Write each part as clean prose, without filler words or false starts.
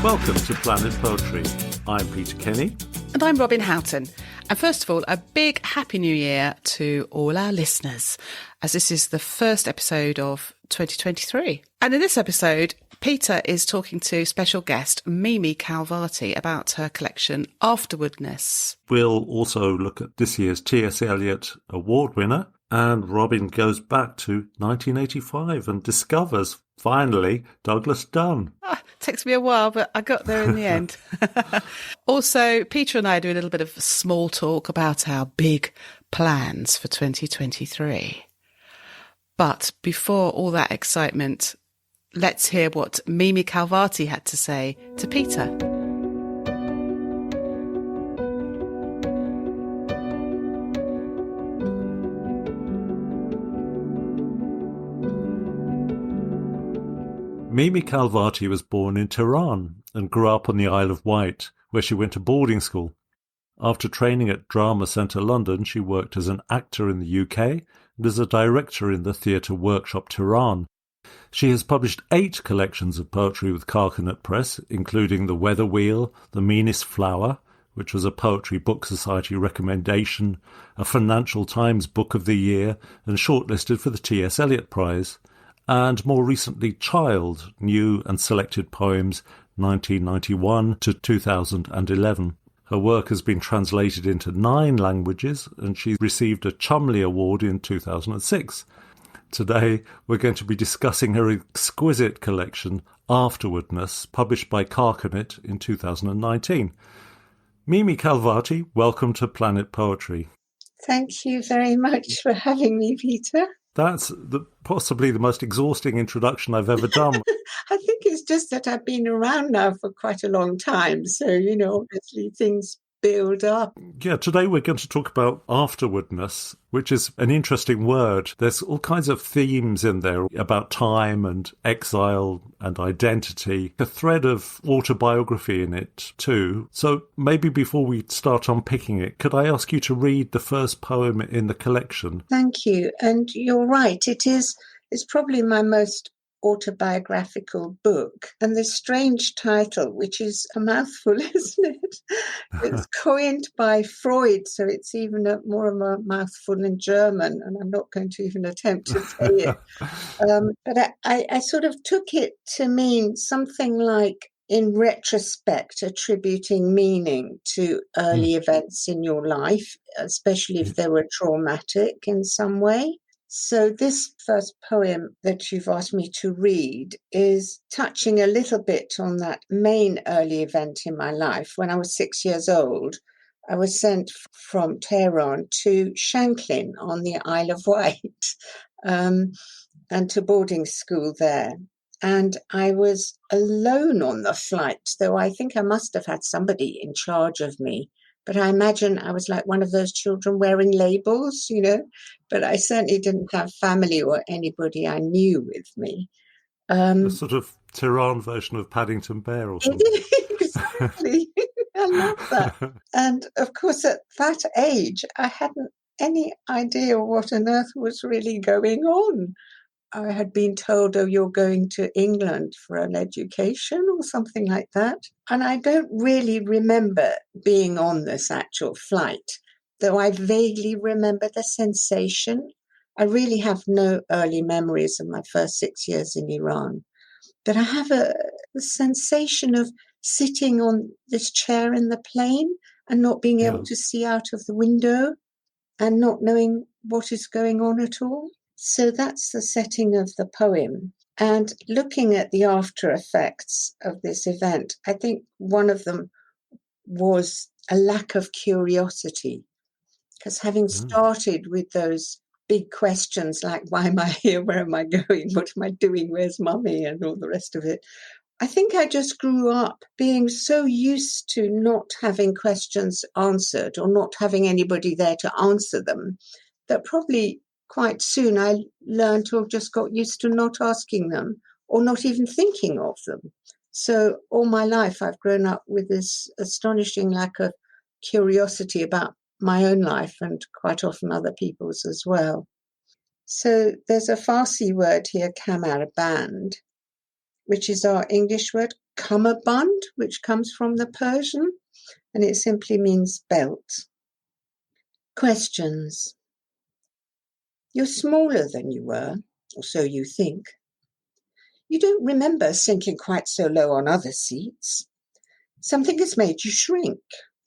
Welcome to Planet Poetry. I'm Peter Kenny. And I'm Robin Houghton. And first of all, a big Happy New Year to all our listeners, as this is the first episode of 2023. And in this episode, Peter is talking to special guest Mimi Khalvati about her collection Afterwardness. We'll also look at this year's T.S. Eliot Award winner, and Robin goes back to 1985 and discovers, finally, Douglas Dunn. Takes me a while, but I got there in the end. Also, Peter and I do a little bit of small talk about our big plans for 2023. But before all that excitement, let's hear what Mimi Khalvati had to say to Peter. Mimi Khalvati was born in Tehran and grew up on the Isle of Wight, where she went to boarding school. After training at Drama Centre London, she worked as an actor in the UK and as a director in the Theatre Workshop Tehran. She has published 8 collections of poetry with Carcanet Press, including The Weather Wheel, The Meanest Flower, which was a Poetry Book Society recommendation, a Financial Times Book of the Year, and shortlisted for the T.S. Eliot Prize, and more recently Child, New and Selected Poems 1991 to 2011. Her work has been translated into 9 languages, and she received a Chumley Award in 2006. Today we're going to be discussing her exquisite collection Afterwardness, published by Carcanet in 2019. Mimi Khalvati, welcome to Planet Poetry. Thank you very much for having me, Peter. That's possibly the most exhausting introduction I've ever done. I think it's just that I've been around now for quite a long time. So, obviously things build up. Yeah, today we're going to talk about afterwardness, which is an interesting word. There's all kinds of themes in there about time and exile and identity, a thread of autobiography in it too. So maybe before we start unpicking it, could I ask you to read the first poem in the collection? Thank you. And you're right, it's probably my most autobiographical book, and the strange title, which is a mouthful, isn't it? It's coined by Freud, so it's even more of a mouthful in German, and I'm not going to even attempt to say it. But I sort of took it to mean something like, in retrospect, attributing meaning to early events in your life, especially if they were traumatic in some way. So this first poem that you've asked me to read is touching a little bit on that main early event in my life. When I was 6 years old, I was sent from Tehran to Shanklin on the Isle of Wight and to boarding school there. And I was alone on the flight, though I think I must have had somebody in charge of me. But I imagine I was like one of those children wearing labels, but I certainly didn't have family or anybody I knew with me. A sort of Tehran version of Paddington Bear or something. Exactly. I love that. And of course, at that age, I hadn't any idea what on earth was really going on. I had been told, you're going to England for an education or something like that. And I don't really remember being on this actual flight, though I vaguely remember the sensation. I really have no early memories of my first 6 years in Iran. But I have a sensation of sitting on this chair in the plane and not being able to see out of the window and not knowing what is going on at all. So that's the setting of the poem. And looking at the after effects of this event, I think one of them was a lack of curiosity. Because having started with those big questions like, why am I here? Where am I going? What am I doing? Where's mummy? And all the rest of it. I think I just grew up being so used to not having questions answered or not having anybody there to answer them that probably quite soon I learned to have just got used to not asking them or not even thinking of them. So all my life I've grown up with this astonishing lack of curiosity about my own life and quite often other people's as well. So there's a Farsi word here, kamar band, which is our English word cummerbund, which comes from the Persian, and it simply means belt. Questions. You're smaller than you were, or so you think. You don't remember sinking quite so low on other seats. Something has made you shrink,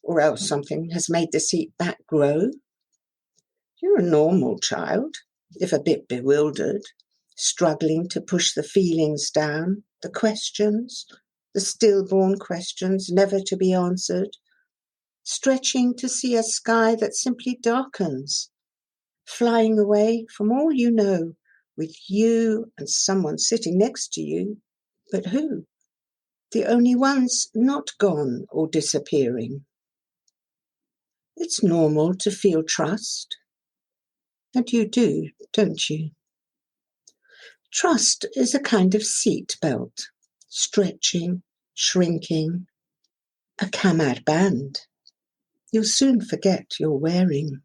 or else something has made the seat back grow. You're a normal child, if a bit bewildered, struggling to push the feelings down, the questions, the stillborn questions never to be answered, stretching to see a sky that simply darkens, flying away from all you know, with you and someone sitting next to you. But who? The only ones not gone or disappearing. It's normal to feel trust. And you do, don't you? Trust is a kind of seat belt, stretching, shrinking, a camad band. You'll soon forget you're wearing.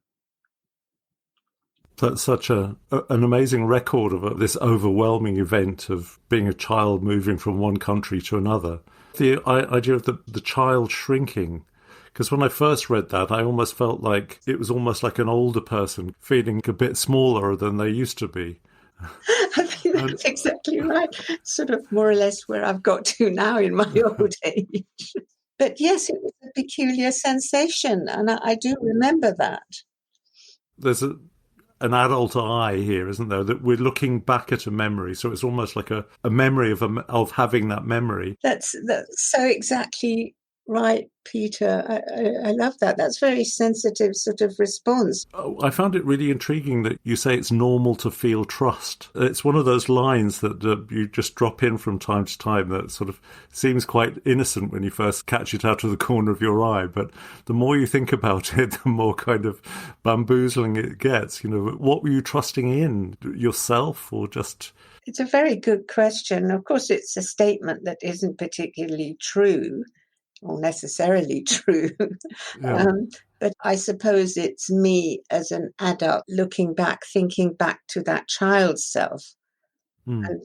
That's such an amazing record of this overwhelming event of being a child moving from one country to another. The idea of the child shrinking, because when I first read that, I almost felt like it was almost like an older person feeling a bit smaller than they used to be. I think that's exactly right. Sort of more or less where I've got to now in my old age. But yes, it was a peculiar sensation, and I do remember that. There's an adult eye here, isn't there? That we're looking back at a memory, so it's almost like a memory of having that memory. That's so exactly right, Peter. I love that. That's very sensitive sort of response. I found it really intriguing that you say it's normal to feel trust. It's one of those lines that you just drop in from time to time that sort of seems quite innocent when you first catch it out of the corner of your eye. But the more you think about it, the more kind of bamboozling it gets. You know, what were you trusting in? Yourself or just... It's a very good question. Of course, it's a statement that isn't particularly true or necessarily true. Yeah. But I suppose it's me as an adult looking back, thinking back to that child's self and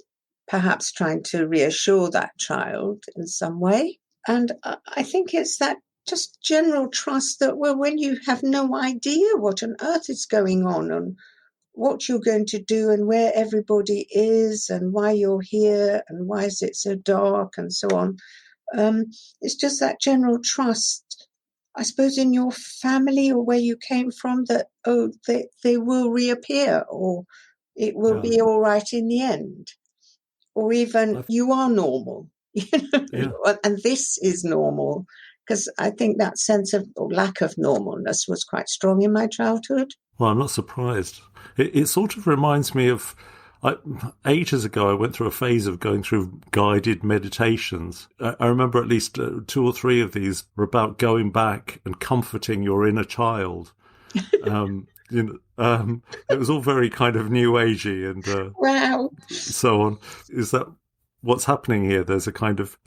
perhaps trying to reassure that child in some way. And I think it's that just general trust that, well, when you have no idea what on earth is going on and what you're going to do and where everybody is and why you're here and why is it so dark and so on. It's just that general trust, I suppose, in your family or where you came from that, they will reappear or it will be all right in the end. Or even you are normal, and this is normal. Because I think that sense of or lack of normalness was quite strong in my childhood. Well, I'm not surprised. It sort of reminds me of... ages ago, I went through a phase of going through guided meditations. I remember at least 2 or 3 of these were about going back and comforting your inner child. It was all very kind of new agey and wow, so on. Is that what's happening here? There's a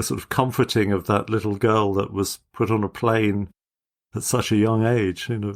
sort of comforting of that little girl that was put on a plane at such a young age. You know.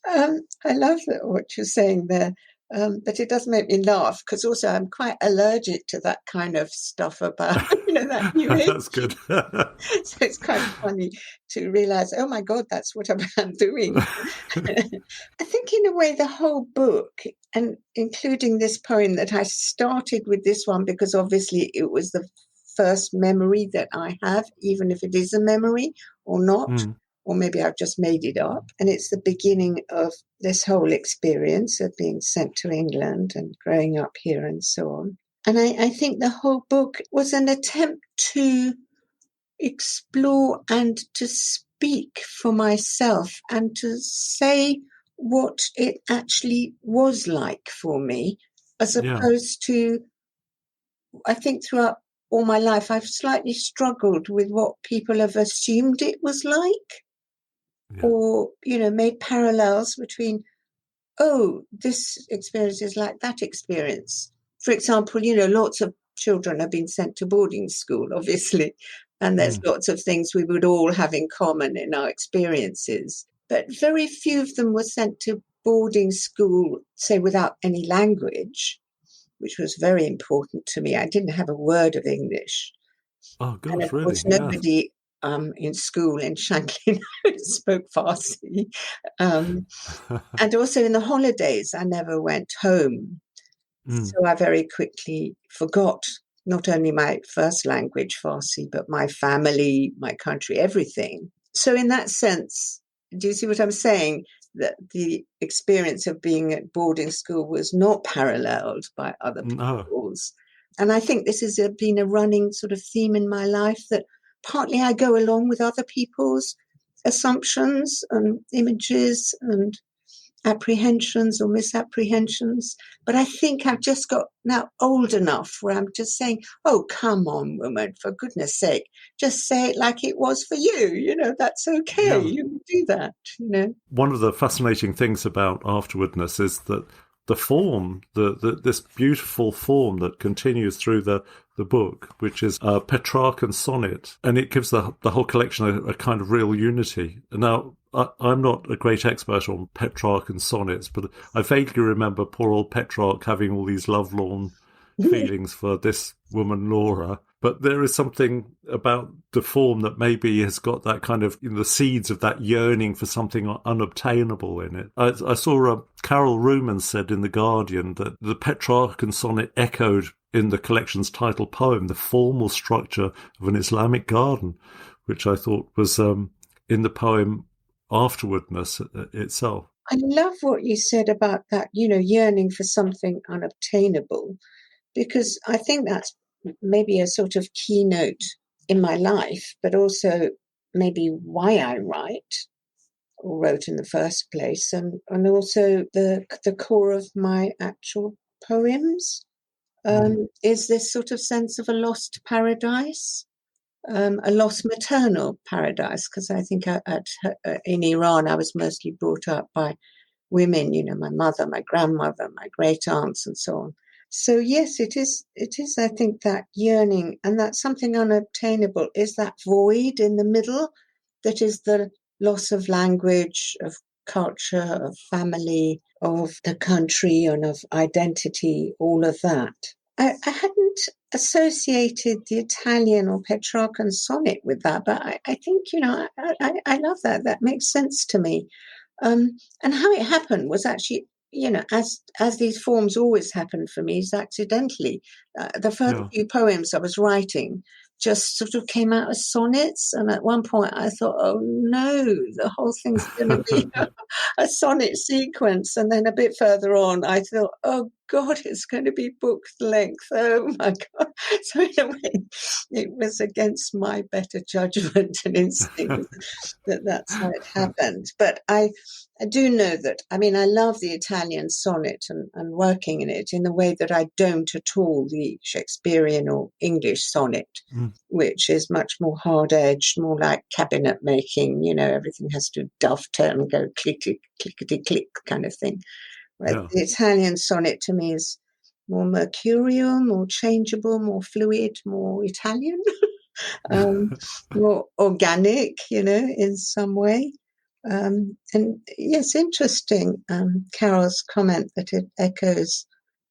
I love what you're saying there. But it does make me laugh because also I'm quite allergic to that kind of stuff about, that new age. That's good. So it's quite funny to realise, oh my God, that's what I'm doing. I think in a way the whole book, and including this poem that I started with this one because obviously it was the first memory that I have, even if it is a memory or not. Or maybe I've just made it up. And it's the beginning of this whole experience of being sent to England and growing up here and so on. And I think the whole book was an attempt to explore and to speak for myself and to say what it actually was like for me, as opposed to, I think throughout all my life, I've slightly struggled with what people have assumed it was like. Yeah. Or, made parallels between, this experience is like that experience. For example, lots of children have been sent to boarding school, obviously, and there's lots of things we would all have in common in our experiences. But very few of them were sent to boarding school, say, without any language, which was very important to me. I didn't have a word of English. Oh, And gosh, of really? course, Yes. nobody in school in Shanklin spoke Farsi. And also in the holidays, I never went home. Mm. So I very quickly forgot not only my first language, Farsi, but my family, my country, everything. So in that sense, do you see what I'm saying? That the experience of being at boarding school was not paralleled by other No. people's. And I think this has been a running sort of theme in my life, that partly I go along with other people's assumptions and images and apprehensions or misapprehensions. But I think I've just got now old enough where I'm just saying, oh, come on, woman, for goodness sake, just say it like it was for you. You know, that's okay. Yeah. You can do that, you know. One of the fascinating things about Afterwardness is that the form, this beautiful form that continues through the book, which is Petrarchan sonnet, and it gives the whole collection a kind of real unity. Now, I'm not a great expert on Petrarchan sonnets, but I vaguely remember poor old Petrarch having all these lovelorn feelings for this woman, Laura. But there is something about the form that maybe has got that kind of, the seeds of that yearning for something unobtainable in it. I saw Carol Ruman said in The Guardian that the Petrarchan sonnet echoed in the collection's title poem the formal structure of an Islamic garden, which I thought was in the poem Afterwardness itself. I love what you said about that, you know, yearning for something unobtainable, because I think that's maybe a sort of keynote in my life, but also maybe why I write or wrote in the first place, and also the core of my actual poems is this sort of sense of a lost paradise, a lost maternal paradise, because I think in Iran I was mostly brought up by women, you know, my mother, my grandmother, my great aunts, and so on. So yes, it is, I think, that yearning, and that something unobtainable is that void in the middle that is the loss of language, of culture, of family, of the country, and of identity, all of that. I hadn't associated the Italian or Petrarchan sonnet with that, but I think, you know, I love that. That makes sense to me. And how it happened was actually, you know, as these forms always happen for me, is accidentally. The first few poems I was writing just sort of came out as sonnets, and at one point I thought, oh no, the whole thing's going to be a sonnet sequence. And then a bit further on, I thought, oh God, it's going to be book length. Oh my God. So in a way, it was against my better judgment and instinct that's how it happened. But I do know that, I mean, I love the Italian sonnet and working in it in the way that I don't at all the Shakespearean or English sonnet, which is much more hard-edged, more like cabinet making, you know, everything has to dovetail and go clickety-click kind of thing. Right? Yeah. The Italian sonnet to me is more mercurial, more changeable, more fluid, more Italian, more organic, you know, in some way. And yes, interesting, Carol's comment that it echoes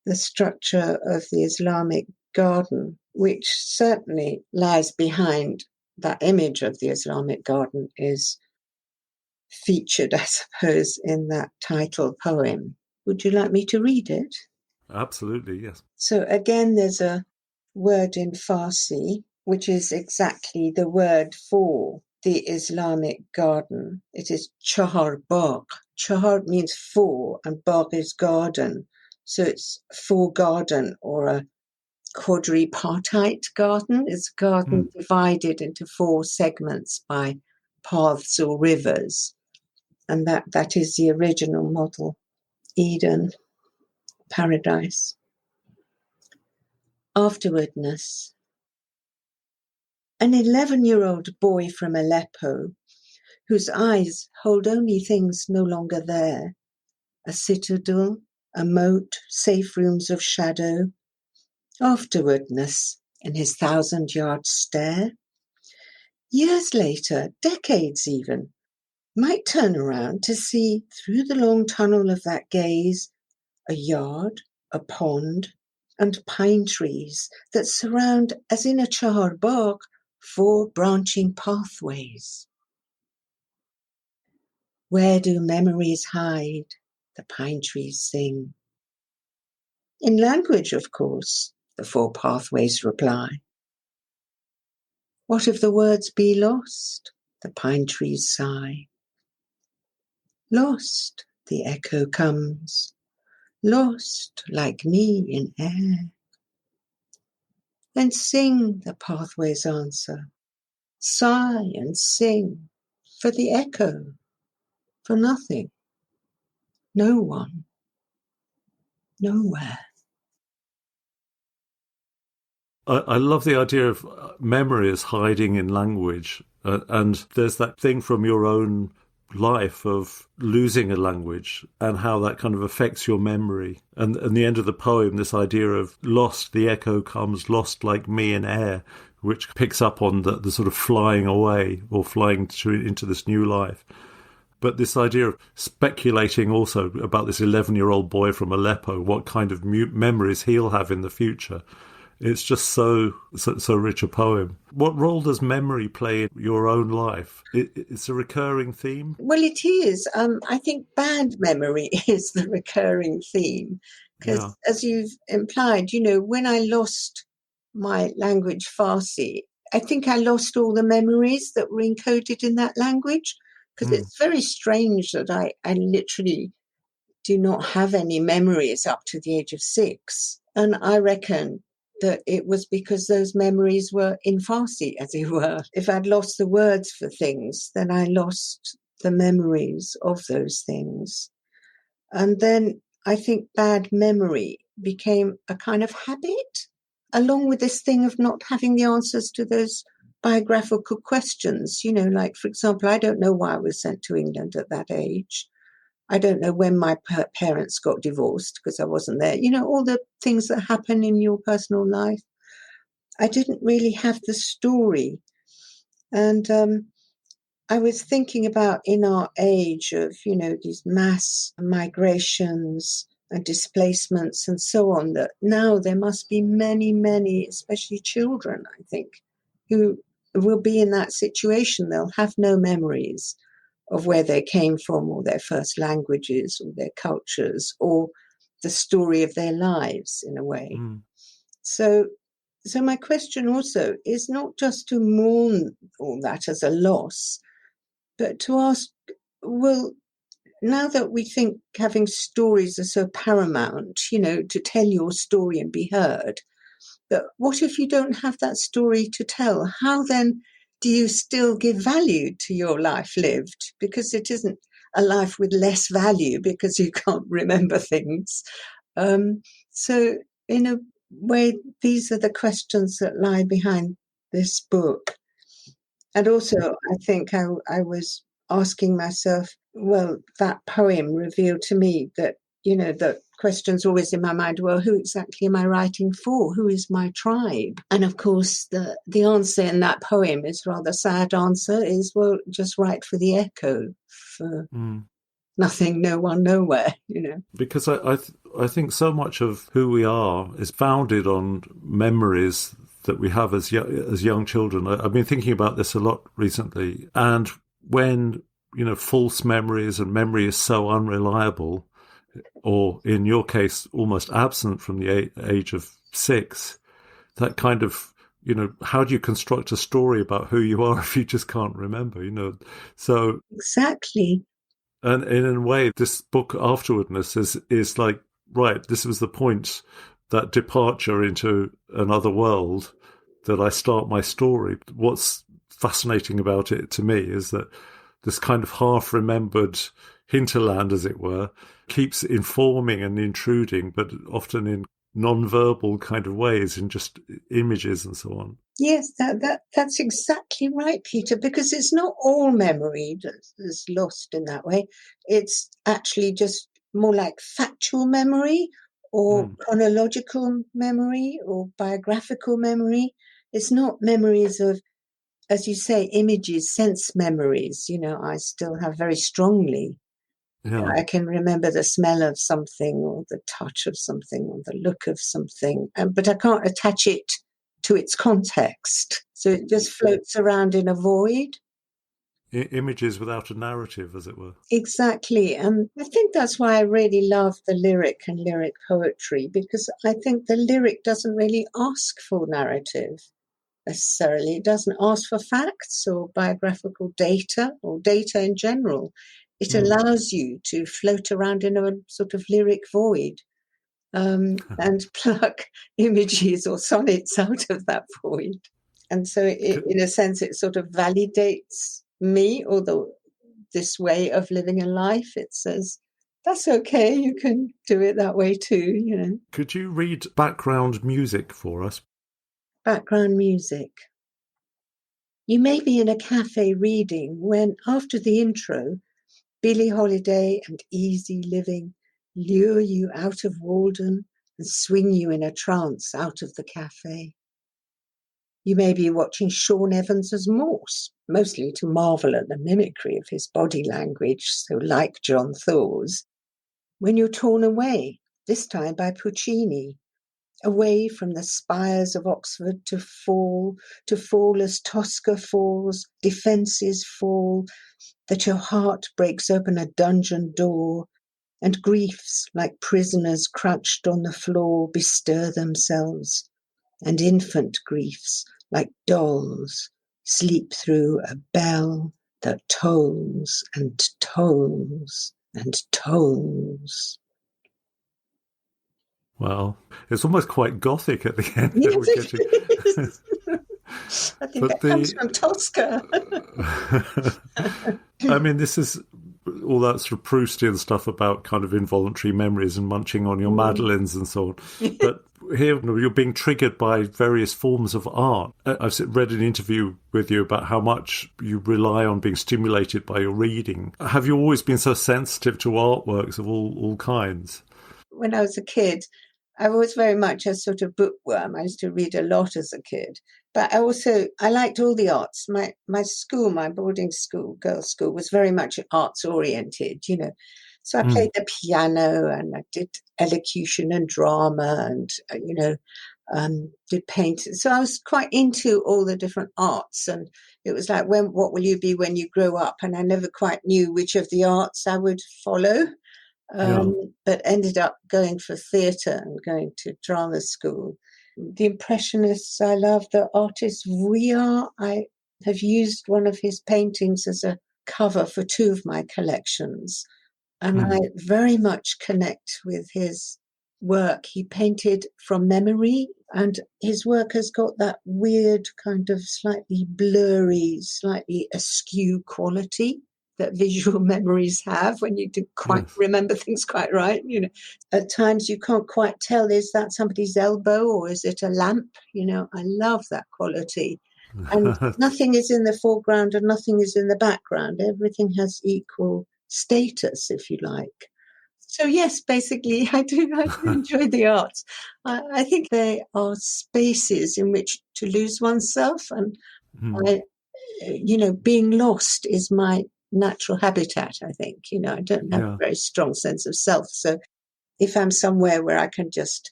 the structure of the Islamic garden, which certainly lies behind that image of the Islamic garden, is featured, I suppose, in that title poem. Would you like me to read it? Absolutely, yes. So again, there's a word in Farsi, which is exactly the word for the Islamic garden. It is chahar bagh. Chahar means four, and bagh is garden. So it's four garden, or a quadripartite garden. It's a garden divided into four segments by paths or rivers. And that is the original model, Eden, paradise. Afterwardness. An 11-year-old boy from Aleppo, whose eyes hold only things no longer there, a citadel, a moat, safe rooms of shadow, afterwardness in his 1,000-yard stare. Years later, decades even, might turn around to see through the long tunnel of that gaze a yard, a pond, and pine trees that surround, as in a chahar bagh, 4 branching pathways. Where do memories hide? The pine trees sing. In language, of course, the 4 pathways reply. What if the words be lost? The pine trees sigh. Lost, the echo comes, lost like me in air. Then sing, the pathways answer. Sigh and sing, for the echo, for nothing, no one, nowhere. I love the idea of memory as hiding in language. And there's that thing from your own life of losing a language and how that kind of affects your memory. And the end of the poem, this idea of lost, the echo comes, lost like me in air, which picks up on the sort of flying away or flying into this new life. But this idea of speculating also about this 11-year-old boy from Aleppo, what kind of memories he'll have in the future. It's just so rich a poem. What role does memory play in your own life? It's a recurring theme? Well, it is. I think bad memory is the recurring theme. Because as you've implied, when I lost my language Farsi, I think I lost all the memories that were encoded in that language. Because it's very strange that I literally do not have any memories up to the age of 6. And I reckon that it was because those memories were in Farsi, as it were. If I'd lost the words for things, then I lost the memories of those things. And then I think bad memory became a kind of habit, along with this thing of not having the answers to those biographical questions. Like, for example, I don't know why I was sent to England at that age. I don't know when my parents got divorced because I wasn't there. All the things that happen in your personal life. I didn't really have the story. And I was thinking about in our age of, these mass migrations and displacements and so on, that now there must be many, many, especially children, I think, who will be in that situation. They'll have no memories of where they came from or their first languages or their cultures or the story of their lives in a way. So my question also is not just to mourn all that as a loss, but to ask, well, now that we think having stories are so paramount, to tell your story and be heard, but what if you don't have that story to tell? How then do you still give value to your life lived? Because it isn't a life with less value because you can't remember things. So in a way, these are the questions that lie behind this book. And also, I think I was asking myself, well, that poem revealed to me that, the question's always in my mind, well, who exactly am I writing for? Who is my tribe? And of course, the answer in that poem is rather sad answer is, well, just write for the echo, for nothing, no one, nowhere, Because I think so much of who we are is founded on memories that we have as young children. I've been thinking about this a lot recently. And when, false memories and memory is so unreliable, or in your case, almost absent from the age of 6, that kind of, how do you construct a story about who you are if you just can't remember, So exactly. And in a way, this book, Afterwardness, is like, right, this was the point, that departure into another world, that I start my story. What's fascinating about it to me is that this kind of half-remembered hinterland, as it were, keeps informing and intruding, but often in non-verbal kind of ways, in just images and so on. Yes, that's exactly right, Peter, because it's not all memory that's lost in that way. It's actually just more like factual memory or chronological memory or biographical memory. It's not memories of, as you say, images, sense memories. I still have very strongly Yeah. I can remember the smell of something or the touch of something or the look of something, but I can't attach it to its context. So it just floats around in a void. Images without a narrative, as it were. Exactly. And I think that's why I really love the lyric and lyric poetry, because I think the lyric doesn't really ask for narrative necessarily. It doesn't ask for facts or biographical data or data in general. It allows you to float around in a sort of lyric void and pluck images or sonnets out of that void. And so, in a sense, it sort of validates me, although this way of living a life. It says, that's okay, you can do it that way too. Could you read background music for us? Background music. You may be in a cafe reading when, after the intro, Billie Holiday and Easy Living lure you out of Walden and swing you in a trance out of the cafe. You may be watching Sean Evans as Morse, mostly to marvel at the mimicry of his body language, so like John Thor's, when you're torn away, this time by Puccini, away from the spires of Oxford to fall as Tosca falls, defences fall, that your heart breaks open a dungeon door, and griefs, like prisoners crouched on the floor, bestir themselves, and infant griefs, like dolls, sleep through a bell that tolls and tolls and tolls. Well, it's almost quite gothic at the end. Yes, We're getting... it is. I think But that comes from Tosca. I mean, this is all that sort of Proustian stuff about kind of involuntary memories and munching on your madeleines and so on. But here you're being triggered by various forms of art. I've read an interview with you about how much you rely on being stimulated by your reading. Have you always been so sensitive to artworks of all kinds? When I was a kid, I was very much a sort of bookworm. I used to read a lot as a kid. But I liked all the arts. My school, my boarding school, girls' school, was very much arts oriented, So I played the piano and I did elocution and drama and, did painting. So I was quite into all the different arts. And it was like, what will you be when you grow up? And I never quite knew which of the arts I would follow. But ended up going for theatre and going to drama school. The Impressionists, I love the artist Vuillard. I have used one of his paintings as a cover for 2 of my collections. And I very much connect with his work. He painted from memory, and his work has got that weird kind of slightly blurry, slightly askew quality that visual memories have when you don't quite remember things quite right. At times you can't quite tell, is that somebody's elbow or is it a lamp? I love that quality. And nothing is in the foreground and nothing is in the background. Everything has equal status, if you like. So yes, basically, I do enjoy the arts. I think they are spaces in which to lose oneself, and being lost is my natural habitat, I think. I don't have a very strong sense of self. So if I'm somewhere where I can just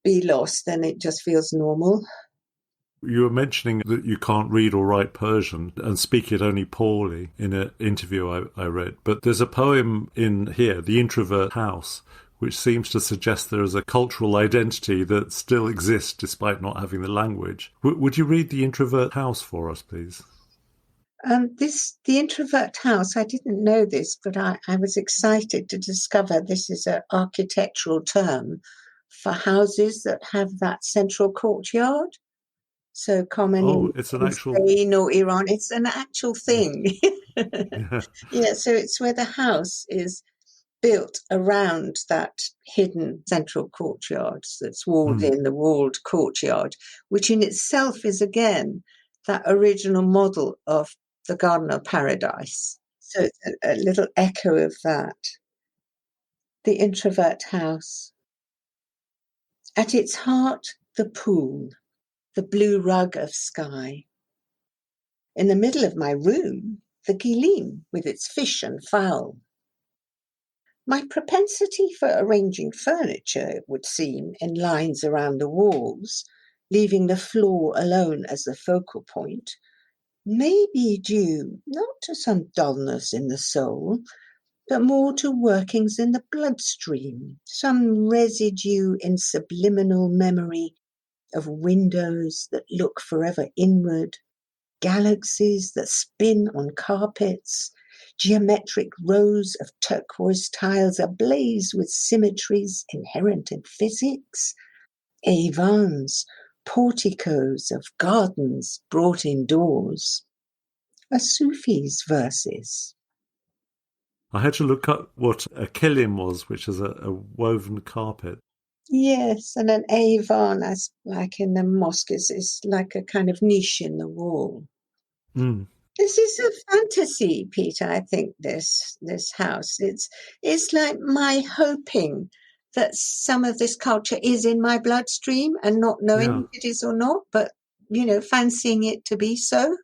be lost, then it just feels normal. You were mentioning that you can't read or write Persian and speak it only poorly in an interview I read. But there's a poem in here, The Introvert House, which seems to suggest there is a cultural identity that still exists despite not having the language. Would you read The Introvert House for us, please? The Introvert House, I didn't know this, but I was excited to discover this is an architectural term for houses that have that central courtyard. So common it's an in actual... Spain or Iran. It's an actual thing. Yeah, so it's where the house is built around that hidden central courtyard that's walled in, the walled courtyard, which in itself is, again, that original model of the Garden of Paradise. So it's a little echo of that. The Introvert House. At its heart, the pool, the blue rug of sky. In the middle of my room, the Gilim with its fish and fowl. My propensity for arranging furniture, it would seem, in lines around the walls, leaving the floor alone as the focal point, may be due not to some dullness in the soul, but more to workings in the bloodstream, some residue in subliminal memory of windows that look forever inward, galaxies that spin on carpets, geometric rows of turquoise tiles ablaze with symmetries inherent in physics, avans, porticos of gardens brought indoors. A Sufi's verses. I had to look up what a kilim was, which is a woven carpet. Yes, and an avan, as like in the mosque, is like a kind of niche in the wall. Mm. This is a fantasy, Peter. I think this house. It's like my hoping that some of this culture is in my bloodstream and not knowing if it is or not, but fancying it to be so.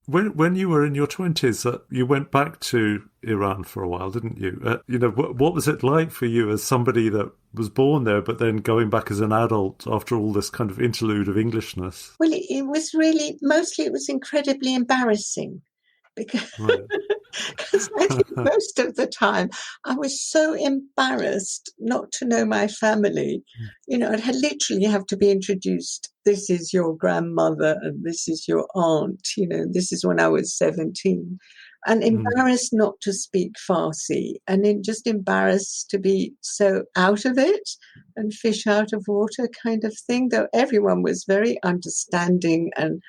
When you were in your 20s, you went back to Iran for a while, didn't you? What was it like for you as somebody that was born there, but then going back as an adult after all this kind of interlude of Englishness? Well, it was really, mostly it was incredibly embarrassing because, Right. because I think most of the time I was so embarrassed not to know my family. I'd literally have to be introduced. This is your grandmother and this is your aunt. This is when I was 17. And embarrassed not to speak Farsi, and then just embarrassed to be so out of it and fish out of water kind of thing, though everyone was very understanding and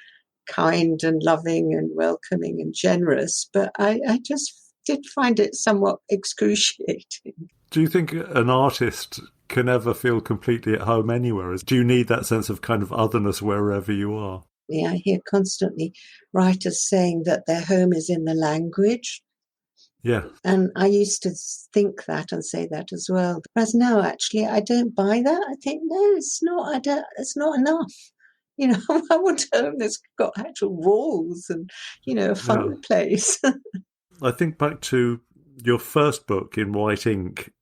kind and loving and welcoming and generous. But I just did find it somewhat excruciating. Do you think an artist can ever feel completely at home anywhere? Do you need that sense of kind of otherness wherever you are? I hear constantly writers saying that their home is in the language. Yeah. And I used to think that and say that as well. Whereas now, actually, I don't buy that. I think, no, it's not. It's not enough. I want a home that's got actual walls and, a fireplace. I think back to your first book in white ink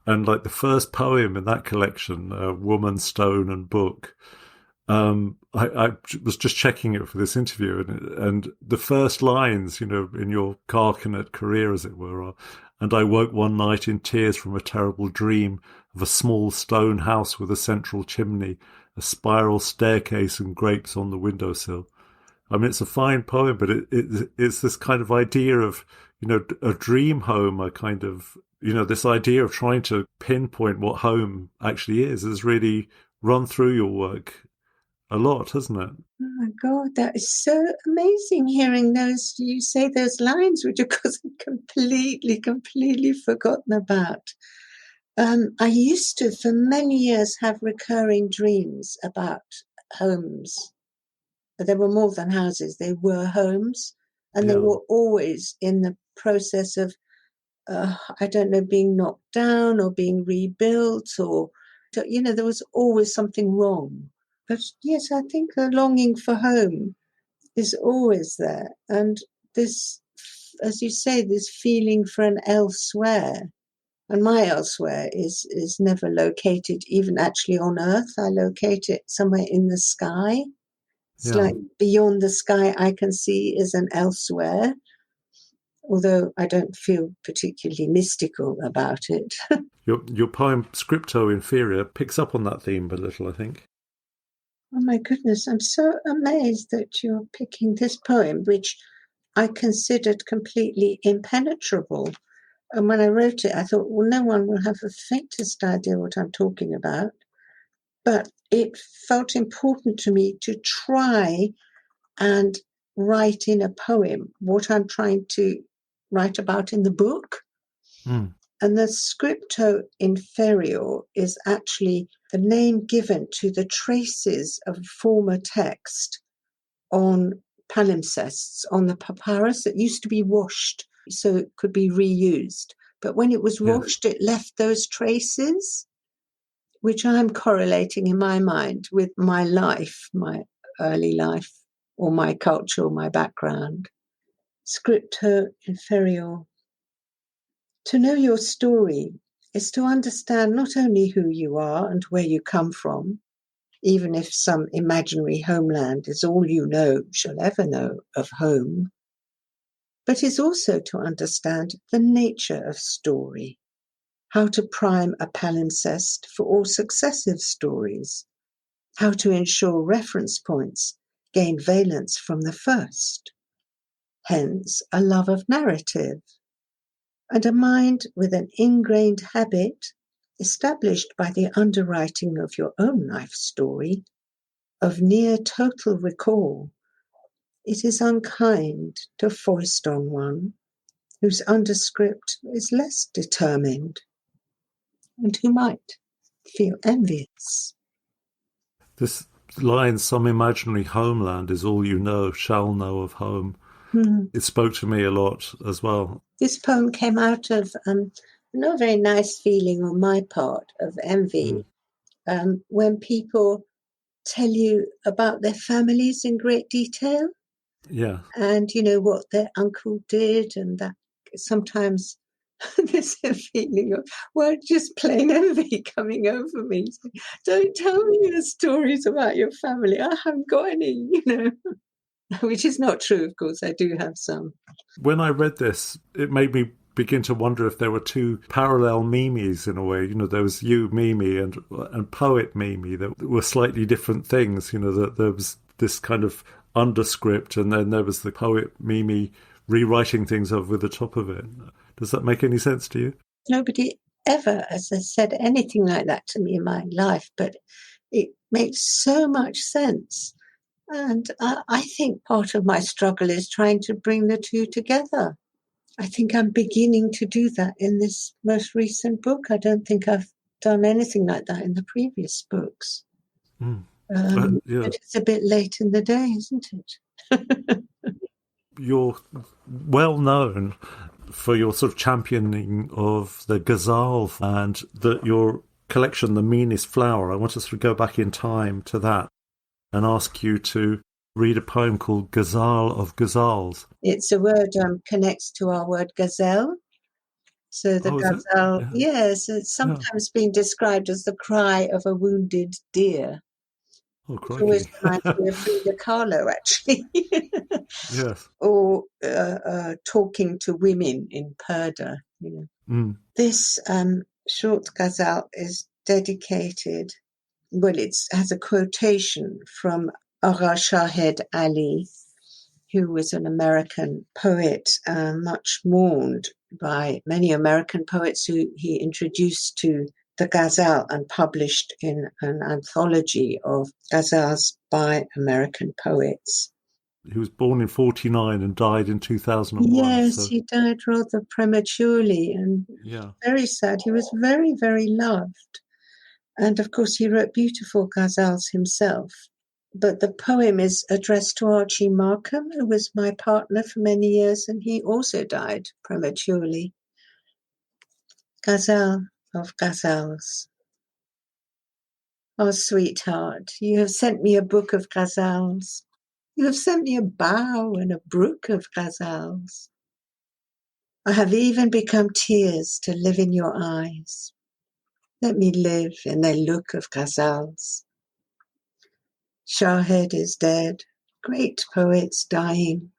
and like the first poem in that collection, Woman, Stone and Book. I was just checking it for this interview, and the first lines, in your carcanet career, as it were, are, "And I woke one night in tears from a terrible dream of a small stone house with a central chimney, a spiral staircase and grapes on the windowsill." I mean, it's a fine poem, but it's this kind of idea of, a dream home, a kind of, this idea of trying to pinpoint what home actually is really run through your work a lot, hasn't it? Oh my God, that is so amazing hearing you say those lines, which of course I'm completely forgotten about. I used to, for many years, have recurring dreams about homes. There were more than houses, they were homes, and they were always in the process of, I don't know, being knocked down or being rebuilt, or, there was always something wrong. But yes, I think the longing for home is always there. And this, as you say, this feeling for an elsewhere. And my elsewhere is never located even actually on Earth. I locate it somewhere in the sky. It's like beyond the sky I can see is an elsewhere, although I don't feel particularly mystical about it. Your poem Scripto Inferior picks up on that theme a little, I think. Oh my goodness, I'm so amazed that you're picking this poem, which I considered completely impenetrable. And when I wrote it, I thought, well, no one will have the faintest idea what I'm talking about. But it felt important to me to try and write in a poem what I'm trying to write about in the book. And the scripto inferior is actually the name given to the traces of former text on palimpsests, on the papyrus that used to be washed so it could be reused. But when it was washed, it left those traces, which I'm correlating in my mind with my life, my early life, or my culture, or my background. Scripto inferior. To know your story is to understand not only who you are and where you come from, even if some imaginary homeland is all you know shall ever know of home, but is also to understand the nature of story, how to prime a palimpsest for all successive stories, how to ensure reference points gain valence from the first, hence a love of narrative, and a mind with an ingrained habit, established by the underwriting of your own life story, of near total recall. It is unkind to foist on one whose underscript is less determined and who might feel envious. This line, some imaginary homeland is all you know, shall know of home. It spoke to me a lot as well. This poem came out of not a very nice feeling on my part of envy when people tell you about their families in great detail. Yeah. And, you know, what their uncle did, and that sometimes there's a feeling of, well, just plain envy coming over me. Don't tell me your stories about your family. I haven't got any, you know, which is not true, of course. I do have some. When I read this, it made me begin to wonder if there were two parallel Mimis in a way. You know, there was you, Mimi, and poet Mimi, that were slightly different things. You know, that there was this kind of underscript, and then there was the poet Mimi rewriting things over the top of it. Does that make any sense to you? Nobody ever has said anything like that to me in my life, but it makes so much sense. And I think part of my struggle is trying to bring the two together. I think I'm beginning to do that in this most recent book. I don't think I've done anything like that in the previous books. Yeah. But it's a bit late in the day, isn't it? You're well known for your sort of championing of the ghazal and your collection, The Meanest Flower. I want us to go back in time to that and ask you to read a poem called Ghazal of Ghazals. It's a word connects to our word gazelle. So the ghazal, yes, it's sometimes been described as the cry of a wounded deer. Oh, It always crikey. reminds me of Frida Kahlo, actually. Yes. Or talking to women in Purda. You know. This short ghazal is dedicated, well, it has a quotation from Agha Shahed Ali, who was an American poet, much mourned by many American poets who he introduced to the ghazal and published in an anthology of ghazals by American poets. He was born in 1949 and died in 2001. Yes, so. He died rather prematurely and very sad. He was very, very loved. And of course, he wrote beautiful ghazals himself. But the poem is addressed to Archie Markham, who was my partner for many years, and he also died prematurely. Ghazal of Ghazals. Oh, sweetheart, you have sent me a book of ghazals. You have sent me a bough and a brook of ghazals. I have even become tears to live in your eyes. Let me live in their look of ghazals. Shahed is dead, great poets dying,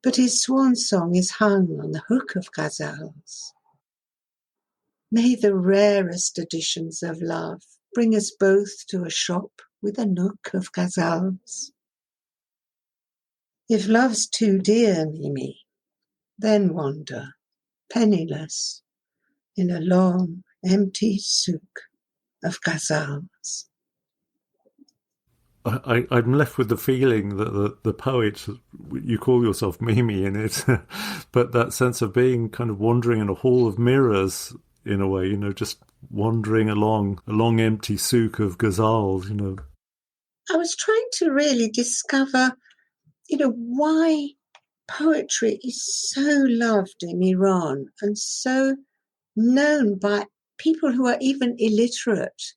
but his swan song is hung on the hook of ghazals. May the rarest editions of love bring us both to a shop with a nook of ghazals. If love's too dear, Mimi, then wander, penniless, in a long, empty souk of ghazals. I'm left with the feeling that the poet, you call yourself Mimi in it, but that sense of being kind of wandering in a hall of mirrors in a way, you know, just wandering along a long empty souk of ghazals, you know. I was trying to really discover, you know, why poetry is so loved in Iran and so known by people who are even illiterate.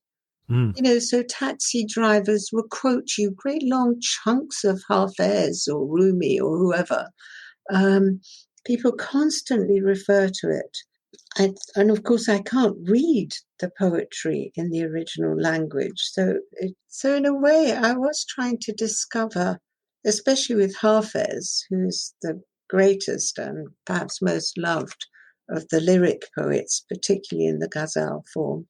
You know, so taxi drivers will quote you great long chunks of Hafez or Rumi or whoever. People constantly refer to it. And of course, I can't read the poetry in the original language. So in a way, I was trying to discover, especially with Hafez, who's the greatest and perhaps most loved of the lyric poets, particularly in the ghazal form,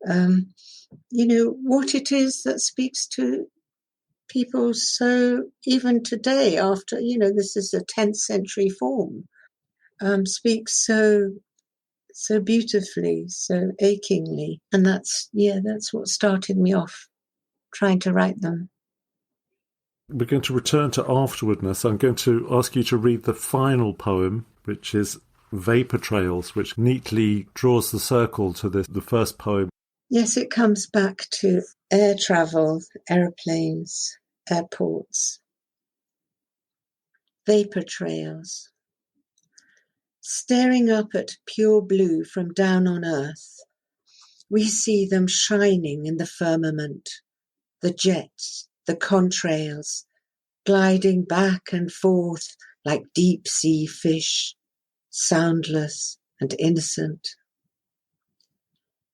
what it is that speaks to people. So even today, after, this is a 10th century form, speaks so beautifully, so achingly. And that's what started me off trying to write them. We're going to return to Afterwardness. I'm going to ask you to read the final poem, which is Vapor Trails, which neatly draws the circle to the first poem. Yes, it comes back to air travel, aeroplanes, airports. Vapor trails. Staring up at pure blue from down on earth, we see them shining in the firmament, the jets, the contrails, gliding back and forth like deep-sea fish, soundless and innocent.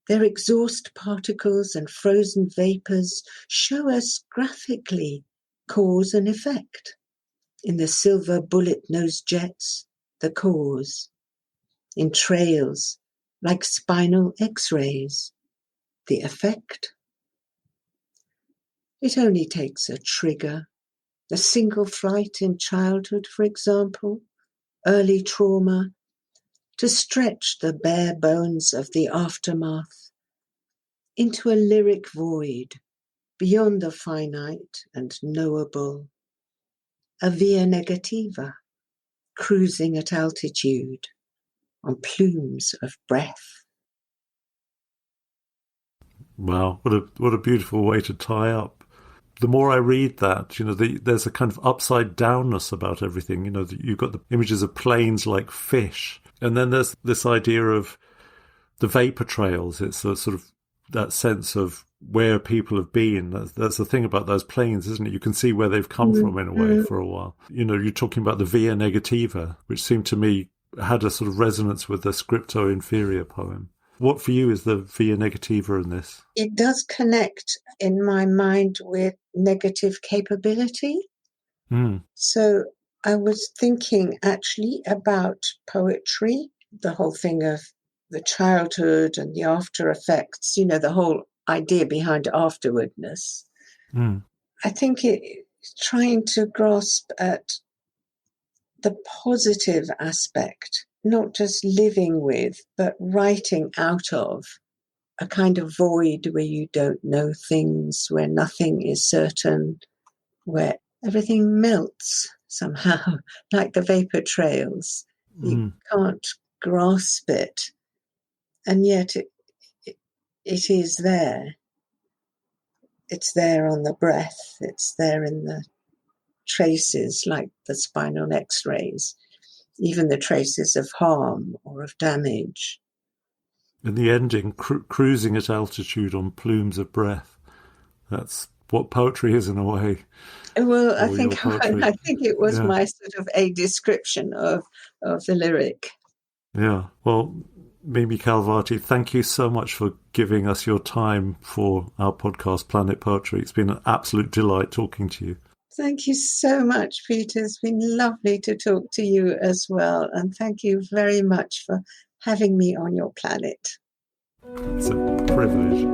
Their exhaust particles and frozen vapors show us graphically cause and effect. In the silver bullet-nosed jets, the cause. In trails, like spinal X-rays, the effect. It only takes a trigger, a single flight in childhood, for example, early trauma, to stretch the bare bones of the aftermath into a lyric void beyond the finite and knowable, a via negativa, cruising at altitude on plumes of breath. Wow, what a beautiful way to tie up. The more I read that, there's a kind of upside downness about everything. You've got the images of planes like fish, and then there's this idea of the vapor trails. It's a sort of that sense of where people have been. That's the thing about those planes, isn't it? You can see where they've come from in a way for a while. You're talking about the via negativa, which seemed to me had a sort of resonance with the scripto inferior poem. What for you is the via negativa in this? It does connect in my mind with negative capability. So I was thinking actually about poetry, the whole thing of the childhood and the after effects, the whole idea behind afterwardness. I think it's trying to grasp at the positive aspect, not just living with, but writing out of a kind of void where you don't know things, where nothing is certain, where everything melts somehow, like the vapor trails. You can't grasp it, and yet it is there. It's there on the breath. It's there in the traces, like the spinal X-rays, even the traces of harm or of damage. And the ending, cruising at altitude on plumes of breath. That's what poetry is in a way. Well, I think it was my sort of a description of the lyric. Yeah. Well, Mimi Khalvati, thank you so much for giving us your time for our podcast, Planet Poetry. It's been an absolute delight talking to you. Thank you so much, Peter. It's been lovely to talk to you as well. And thank you very much for having me on your planet. It's a privilege.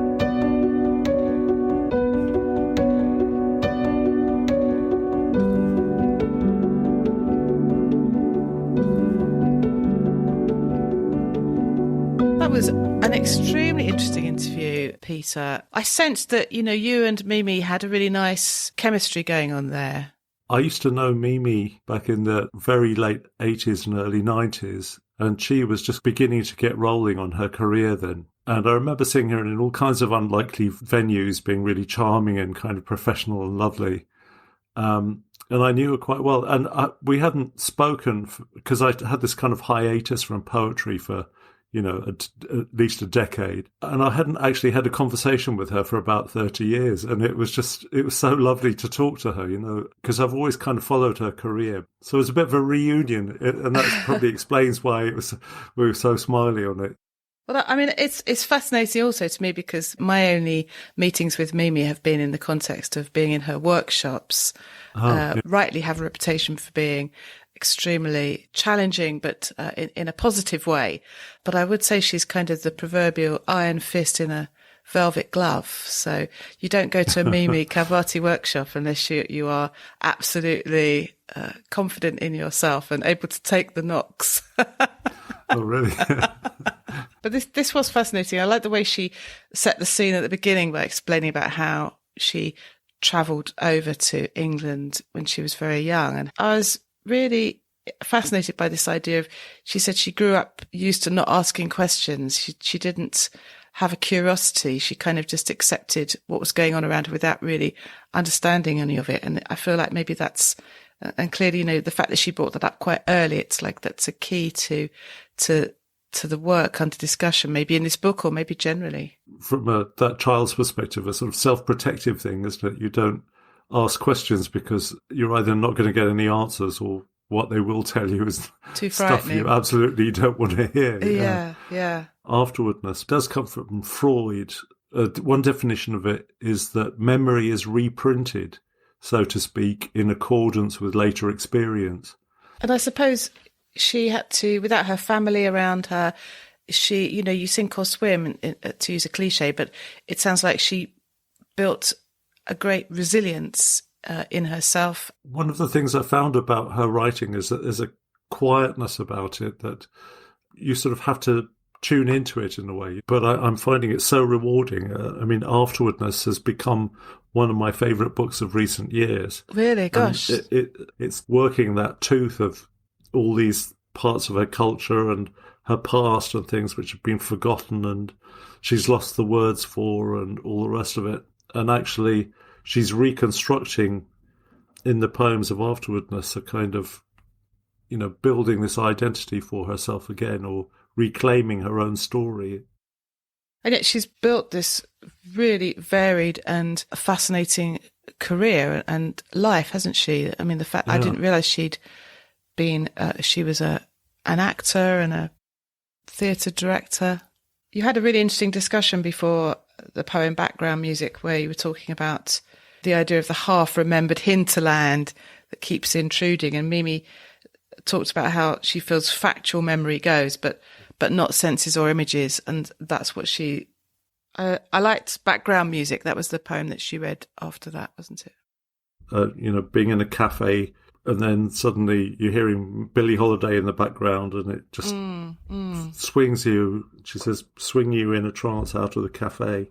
That was an extremely interesting interview, Peter. I sensed that, you and Mimi had a really nice chemistry going on there. I used to know Mimi back in the very late 80s and early 90s, and she was just beginning to get rolling on her career then. And I remember seeing her in all kinds of unlikely venues, being really charming and kind of professional and lovely. And I knew her quite well. And we hadn't spoken because I had this kind of hiatus from poetry for at least a decade. And I hadn't actually had a conversation with her for about 30 years. And it was so lovely to talk to her, because I've always kind of followed her career. So it was a bit of a reunion. And that probably explains why we were so smiley on it. Well, I mean, it's fascinating also to me because my only meetings with Mimi have been in the context of being in her workshops. Rightly have a reputation for being extremely challenging, but in a positive way. But I would say she's kind of the proverbial iron fist in a velvet glove. So you don't go to a Mimi Khalvati workshop unless you are absolutely confident in yourself and able to take the knocks. Oh, really? But this was fascinating. I like the way she set the scene at the beginning by explaining about how she travelled over to England when she was very young. And I was really fascinated by this idea of, she said she grew up used to not asking questions. She didn't have a curiosity. She kind of just accepted what was going on around her without really understanding any of it. And I feel like maybe that's, and clearly, the fact that she brought that up quite early, it's like that's a key to the work under discussion, maybe in this book or maybe generally. From that child's perspective, a sort of self-protective thing, isn't it? You don't ask questions because you're either not going to get any answers, or what they will tell you is too stuff you absolutely don't want to hear. Yeah. Afterwardness does come from Freud. One definition of it is that memory is reprinted, so to speak, in accordance with later experience. And I suppose she had to, without her family around her, you sink or swim, to use a cliche, but it sounds like she built a great resilience in herself. One of the things I found about her writing is that there's a quietness about it that you sort of have to tune into it in a way. But I'm finding it so rewarding. Afterwardness has become one of my favourite books of recent years. Really? Gosh. It's working that tooth of all these parts of her culture and her past and things which have been forgotten and she's lost the words for and all the rest of it. And actually, she's reconstructing in the poems of Afterwardness a kind of, building this identity for herself again, or reclaiming her own story. And yet she's built this really varied and fascinating career and life, hasn't she? I mean, I didn't realise she'd been, she was an actor and a theatre director. You had a really interesting discussion before the poem Background Music where you were talking about the idea of the half-remembered hinterland that keeps intruding. And Mimi talked about how she feels factual memory goes, but not senses or images. And that's what I liked Background Music. That was the poem that she read after that, wasn't it? Being in a cafe and then suddenly you're hearing Billie Holiday in the background and it just swings you, she says, swing you in a trance out of the cafe.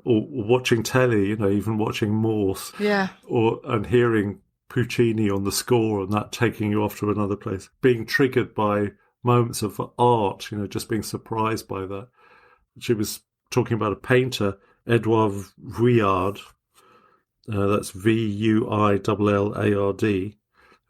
Or watching telly, even watching Morse. Yeah. And hearing Puccini on the score and that taking you off to another place. Being triggered by moments of art, just being surprised by that. She was talking about a painter, Edouard Vuillard. That's Vuillard.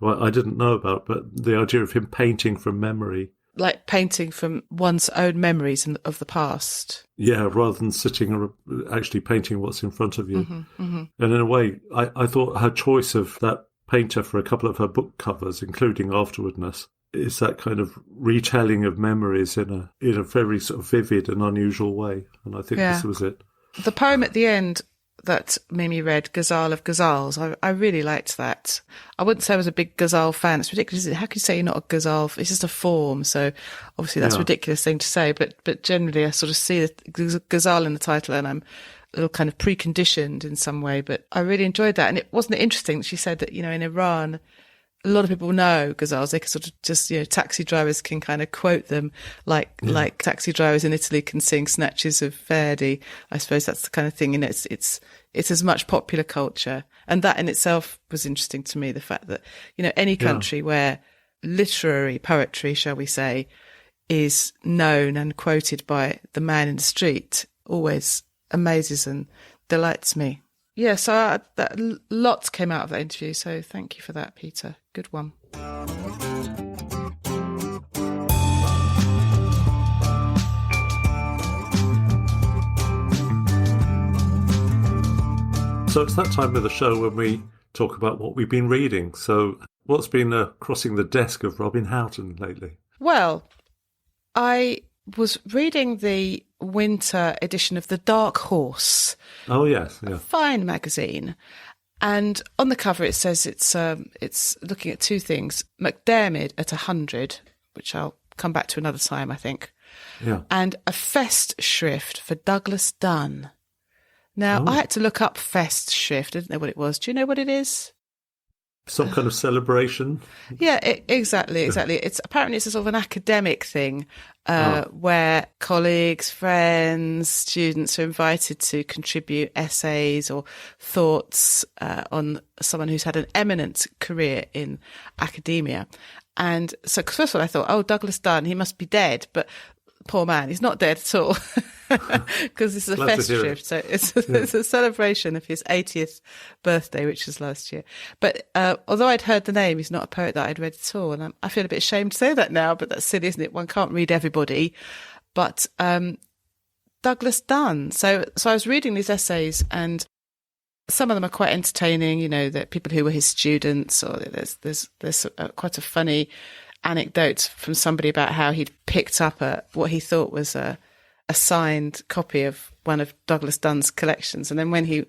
Well, I didn't know about, but the idea of him painting from memory. Like painting from one's own memories of the past. Yeah, rather than sitting or actually painting what's in front of you. Mm-hmm, mm-hmm. And in a way, I thought her choice of that painter for a couple of her book covers, including Afterwardness, is that kind of retelling of memories in a very sort of vivid and unusual way. And I think this was it. The poem at the end that Mimi read, Ghazal of Ghazals, I really liked that. I wouldn't say I was a big Ghazal fan. It's ridiculous. How can you say you're not a Ghazal? It's just a form. So obviously that's a ridiculous thing to say. But generally I sort of see the Ghazal in the title and I'm a little kind of preconditioned in some way. But I really enjoyed that. And it wasn't interesting that she said that, in Iran, a lot of people know ghazals. They can sort of just, taxi drivers can kind of quote them like taxi drivers in Italy can sing snatches of Verdi. I suppose that's the kind of thing, it's as much popular culture. And that in itself was interesting to me, the fact that, any country where literary poetry, shall we say, is known and quoted by the man in the street always amazes and delights me. Yeah, so lots came out of that interview, so thank you for that, Peter. Good one. So it's that time of the show when we talk about what we've been reading. So what's been crossing the desk of Robin Houghton lately? Well, I was reading the winter edition of The Dark Horse. Oh, yes. Yeah. A fine magazine. And on the cover it says it's looking at two things. McDermid at 100, which I'll come back to another time, I think. Yeah. And a Festschrift for Douglas Dunn. Now, I had to look up Festschrift. I didn't know what it was. Do you know what it is? Some kind of celebration? Yeah, exactly. It's apparently it's a sort of an academic thing where colleagues, friends, students are invited to contribute essays or thoughts on someone who's had an eminent career in academia. And so first of all, I thought, oh, Douglas Dunn, he must be dead. But poor man, he's not dead at all, because this is a Festschrift. So it's a celebration of his 80th birthday, which was last year. But although I'd heard the name, he's not a poet that I'd read at all. And I feel a bit ashamed to say that now, but that's silly, isn't it? One can't read everybody. But Douglas Dunn. So I was reading these essays, and some of them are quite entertaining, you know, that people who were his students, or there's quite a funny anecdote from somebody about how he'd picked up what he thought was a signed copy of one of Douglas Dunn's collections, and then when he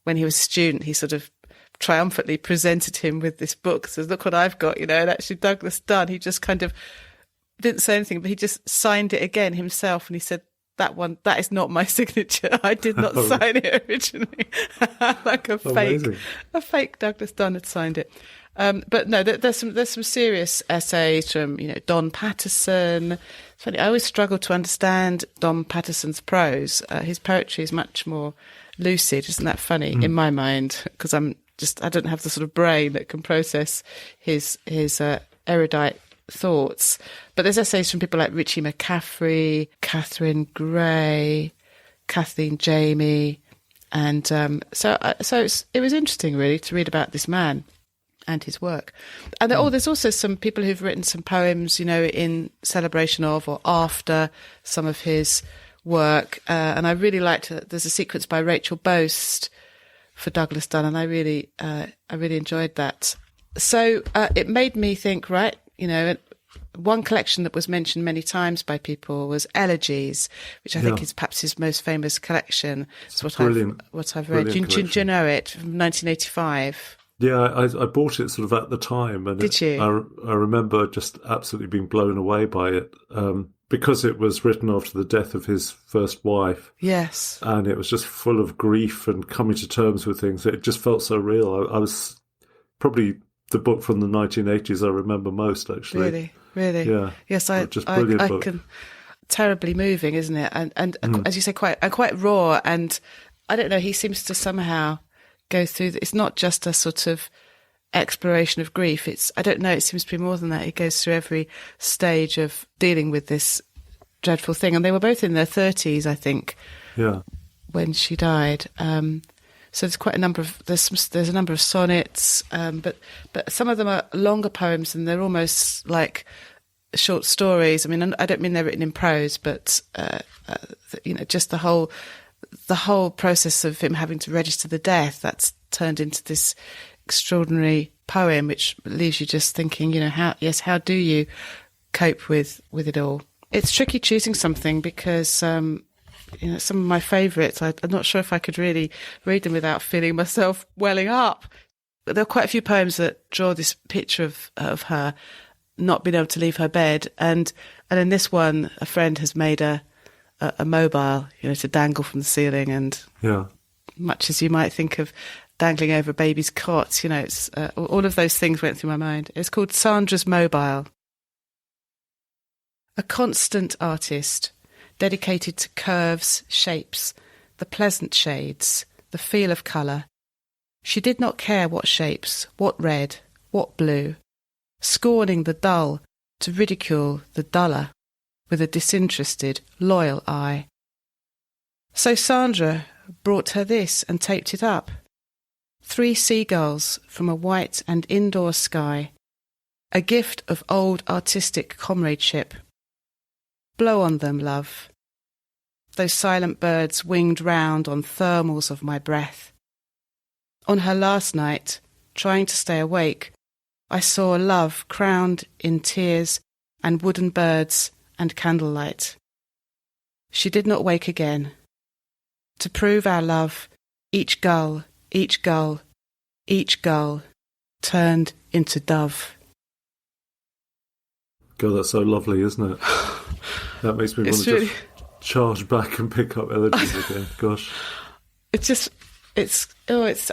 was a student, he sort of triumphantly presented him with this book. Says, "Look what I've got," you know. And actually, Douglas Dunn, he just kind of didn't say anything, but he just signed it again himself, and he said, that is not my signature. I did not sign it originally. Like a fake Douglas Dunn had signed it. But no, there's some serious essays from, you know, Don Patterson. It's funny, I always struggle to understand Don Patterson's prose. His poetry is much more lucid. Isn't that funny? In my mind, because I don't have the sort of brain that can process his erudite thoughts. But there's essays from people like Richie McCaffrey, Catherine Gray, Kathleen Jamie, and so it was interesting really to read about this man and his work. And there's also some people who've written some poems, you know, in celebration of or after some of his work. And I really liked there's a sequence by Rachel Boast for Douglas Dunn, and I really enjoyed that. So it made me think, right, you know, one collection that was mentioned many times by people was Elegies, which I think is perhaps his most famous collection. It's what I've read. Do you know it, from 1985? Yeah, I bought it sort of at the time. And did you? I remember just absolutely being blown away by it, because it was written after the death of his first wife. Yes. And it was just full of grief and coming to terms with things. It just felt so real. I was probably the book from the 1980s I remember most, actually. Really? Yeah. Yes, just brilliant book. Terribly moving, isn't it? And as you say, quite raw. And I don't know, he seems to somehow go through. It's not just a sort of exploration of grief. I don't know, it seems to be more than that. He goes through every stage of dealing with this dreadful thing. And they were both in their 30s, I think. Yeah. When she died. So there's quite a number of there's a number of sonnets, but some of them are longer poems, and they're almost like short stories. I mean, I don't mean they're written in prose, but you know, just the whole process of him having to register the death, that's turned into this extraordinary poem, which leaves you just thinking, you know, how do you cope with it all? It's tricky choosing something because. You know, some of my favourites, I'm not sure if I could really read them without feeling myself welling up. But there are quite a few poems that draw this picture of her not being able to leave her bed. And in this one, a friend has made a mobile, you know, to dangle from the ceiling. And much as you might think of dangling over a baby's cot, you know, it's all of those things went through my mind. It's called Sandra's Mobile. A constant artist, dedicated to curves, shapes, the pleasant shades, the feel of colour. She did not care what shapes, what red, what blue, scorning the dull to ridicule the duller with a disinterested, loyal eye. So Sandra brought her this and taped it up. 3 seagulls from a white and indoor sky, a gift of old artistic comradeship. Blow on them, love. Those silent birds winged round on thermals of my breath. On her last night, trying to stay awake, I saw love crowned in tears and wooden birds and candlelight. She did not wake again. To prove our love, each gull, each gull, each gull turned into dove. God, that's so lovely, isn't it? That makes me want to just charge back and pick up elegies again. Gosh. It's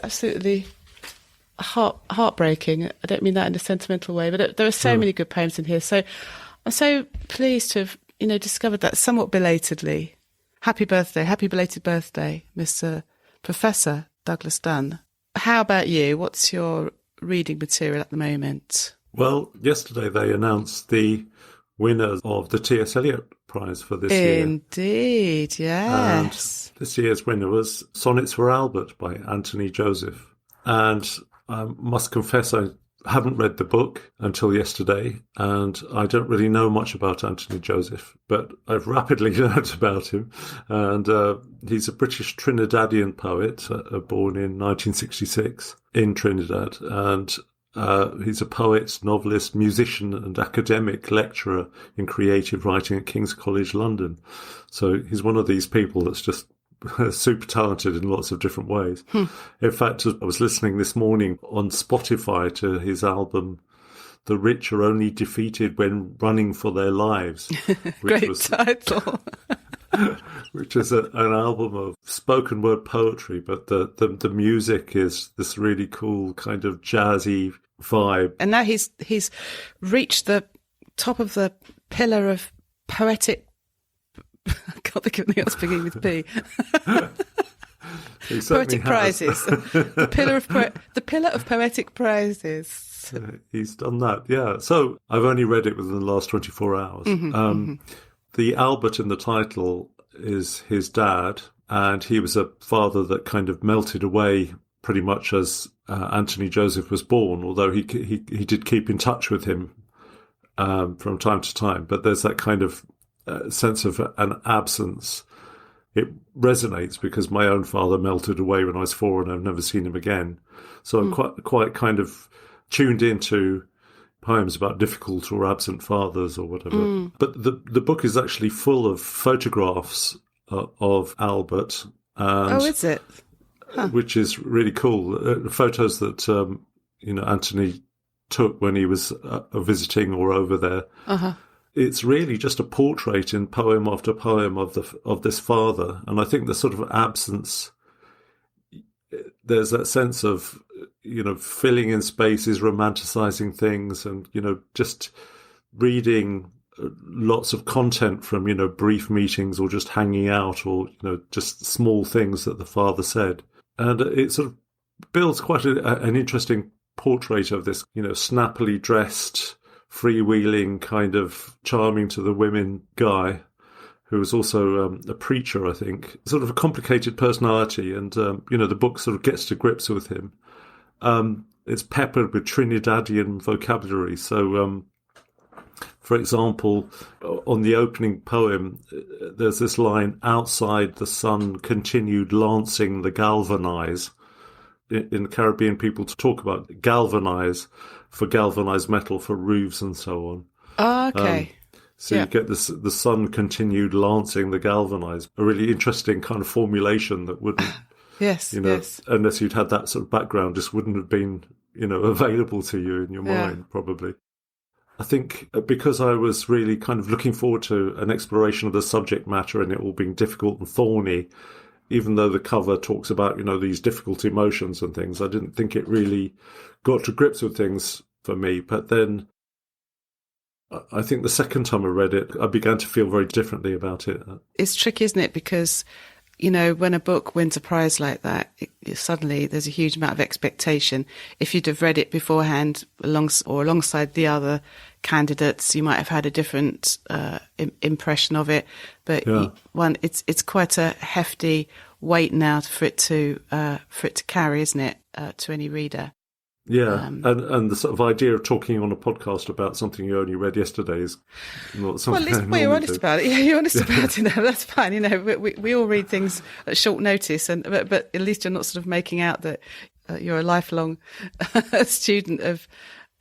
absolutely heartbreaking. I don't mean that in a sentimental way, but there are so many good poems in here. So I'm so pleased to have, discovered that somewhat belatedly. Happy birthday, happy belated birthday, Mr. Professor Douglas Dunn. How about you? What's your reading material at the moment? Well, yesterday they announced the winners of the T.S. Eliot Prize for this year. Indeed, yes. And this year's winner was Sonnets for Albert by Anthony Joseph. And I must confess I haven't read the book until yesterday, and I don't really know much about Anthony Joseph, but I've rapidly learned about him. And he's a British Trinidadian poet, born in 1966 in Trinidad. And he's a poet, novelist, musician and academic lecturer in creative writing at King's College London. So he's one of these people that's just super talented in lots of different ways. In fact, I was listening this morning on Spotify to his album, The Rich Are Only Defeated When Running for Their Lives. Great title. Which is an album of spoken word poetry, but the music is this really cool kind of jazzy vibe. And now he's reached the top of the pillar of poetic. I can't think of anything else beginning with P. Poetic prizes. The pillar of poetic prizes. He's done that, yeah. So I've only read it within the last 24 hours. The Albert in the title is his dad, and he was a father that kind of melted away pretty much as Anthony Joseph was born, although he did keep in touch with him from time to time. But there's that kind of sense of an absence. It resonates because my own father melted away when I was 4 and I've never seen him again. So I'm quite kind of tuned into poems about difficult or absent fathers or whatever. But the book is actually full of photographs of Albert. And, is it? Huh. Which is really cool. Photos that, Anthony took when he was visiting or over there. It's really just a portrait in poem after poem of this father. And I think the sort of absence, there's that sense of, filling in spaces, romanticizing things, and, just reading lots of content from, brief meetings or just hanging out or, just small things that the father said. And it sort of builds quite an interesting portrait of this, snappily dressed, freewheeling, kind of charming to the women guy, who was also a preacher, I think. Sort of a complicated personality, and, the book sort of gets to grips with him. It's peppered with Trinidadian vocabulary. So, for example, on the opening poem, there's this line, outside the sun continued lancing the galvanize. In Caribbean, people talk about galvanize for galvanized metal for roofs and so on. Oh, okay. So you get this, the sun continued lancing the galvanized, a really interesting kind of formulation that wouldn't, yes, unless you'd had that sort of background, just wouldn't have been, available to you in your mind, probably. I think because I was really kind of looking forward to an exploration of the subject matter and it all being difficult and thorny, even though the cover talks about, these difficult emotions and things, I didn't think it really got to grips with things for me. But then I think the second time I read it, I began to feel very differently about it. It's tricky, isn't it? Because, when a book wins a prize like that, suddenly there's a huge amount of expectation. If you'd have read it beforehand alongside the other candidates, you might have had a different impression of it. But it's quite a hefty weight now for it to carry, isn't it, to any reader? Yeah, and the sort of idea of talking on a podcast about something you only read yesterday is not something. Well, at least you're honest about it. Yeah, you're honest about it. No, that's fine. We all read things at short notice, but at least you're not sort of making out that you're a lifelong student of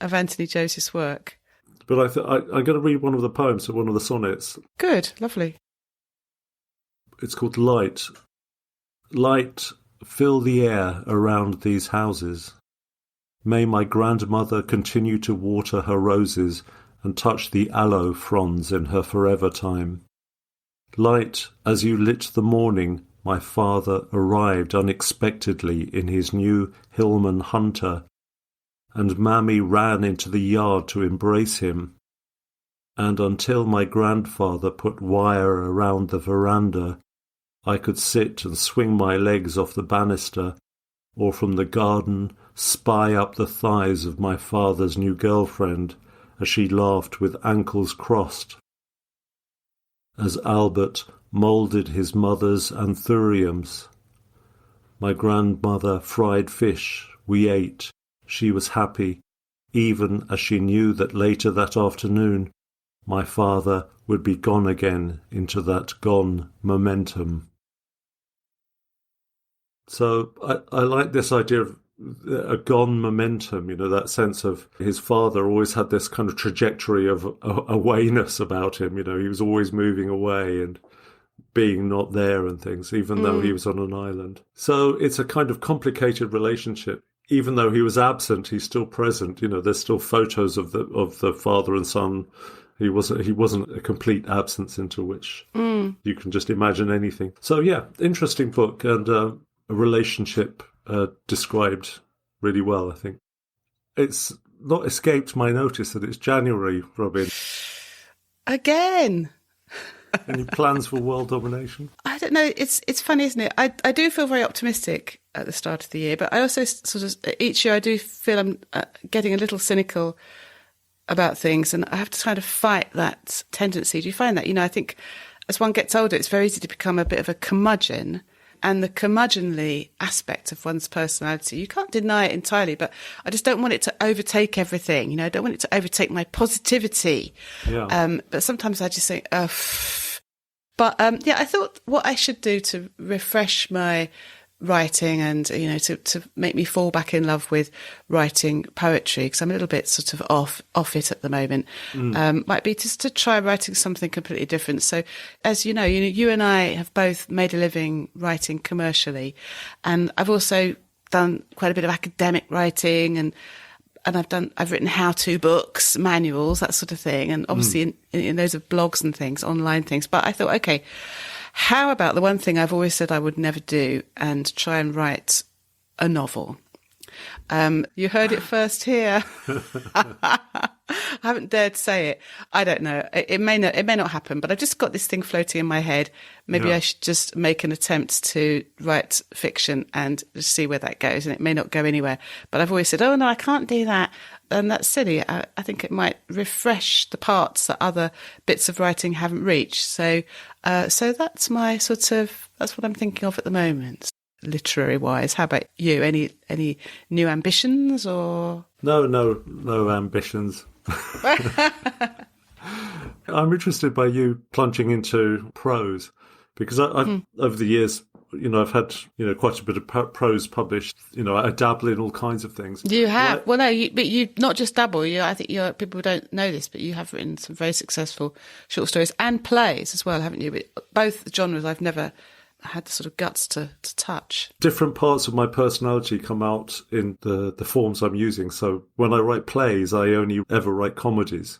Anthony Joseph's work. But I'm going to read one of the poems, one of the sonnets. Good, lovely. It's called Light. Light, fill the air around these houses. May my grandmother continue to water her roses and touch the aloe fronds in her forever time. Light, as you lit the morning, my father arrived unexpectedly in his new Hillman Hunter, and Mammy ran into the yard to embrace him. And until my grandfather put wire around the veranda, I could sit and swing my legs off the banister, or from the garden spy up the thighs of my father's new girlfriend as she laughed with ankles crossed. As Albert moulded his mother's anthuriums, my grandmother fried fish, we ate. She was happy, even as she knew that later that afternoon my father would be gone again into that gone momentum. So I like this idea of a gone momentum, that sense of his father always had this kind of trajectory of awayness about him. He was always moving away and being not there and things, even though he was on an island. So it's a kind of complicated relationship. Even though he was absent, he's still present. There's still photos of the father and son. He wasn't a complete absence into which you can just imagine anything. So yeah, interesting book, and a relationship described really well, I think. It's not escaped my notice that it's January, Robin. Again. Any plans for world domination? I don't know. It's funny, isn't it? I do feel very optimistic at the start of the year, but I also sort of, each year I do feel I'm getting a little cynical about things, and I have to kind of fight that tendency. Do you find that? I think as one gets older, it's very easy to become a bit of a curmudgeon, and the curmudgeonly aspect of one's personality, you can't deny it entirely, but I just don't want it to overtake everything. I don't want it to overtake my positivity. Yeah. But sometimes I just think, But I thought what I should do to refresh my writing and, to make me fall back in love with writing poetry, because I'm a little bit sort of off it at the moment, might be just to try writing something completely different. So as you know, you and I have both made a living writing commercially, and I've also done quite a bit of academic writing, and I've written how-to books, manuals, that sort of thing. And obviously in those of blogs and things, online things. But I thought, okay, how about the one thing I've always said I would never do, and try and write a novel? You heard it first here. I haven't dared say it. I don't know. It may not happen, but I've just got this thing floating in my head. Maybe I should just make an attempt to write fiction and just see where that goes. And it may not go anywhere. But I've always said, oh no, I can't do that. And that's silly. I think it might refresh the parts that other bits of writing haven't reached. So that's my that's what I'm thinking of at the moment, literary wise. How about you? Any new ambitions or? No ambitions. I'm interested by you plunging into prose, because I've over the years, I've had quite a bit of prose published. I dabble in all kinds of things. You have? Right? Well, no, but you not just dabble. I think people don't know this, but you have written some very successful short stories and plays as well, haven't you? But both genres I've never had the sort of guts to touch. Different parts of my personality come out in the forms I'm using. So when I write plays, I only ever write comedies.